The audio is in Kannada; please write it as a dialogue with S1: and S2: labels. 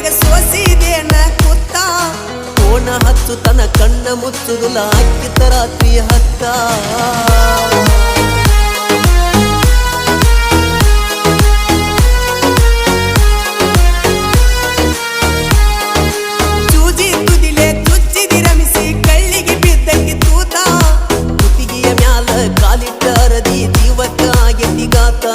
S1: ಹೊಟ್ಯಾಗ ಸೋಸಿದೇನ ಕುತ್ತ ಕೋಣ ಹಚ್ಚು ತನ ಕಣ್ಣ ಮುಚ್ಚುದುಲ ಅಕ್ಕಿತ ರಾತ್ರಿ ಹತ್ತ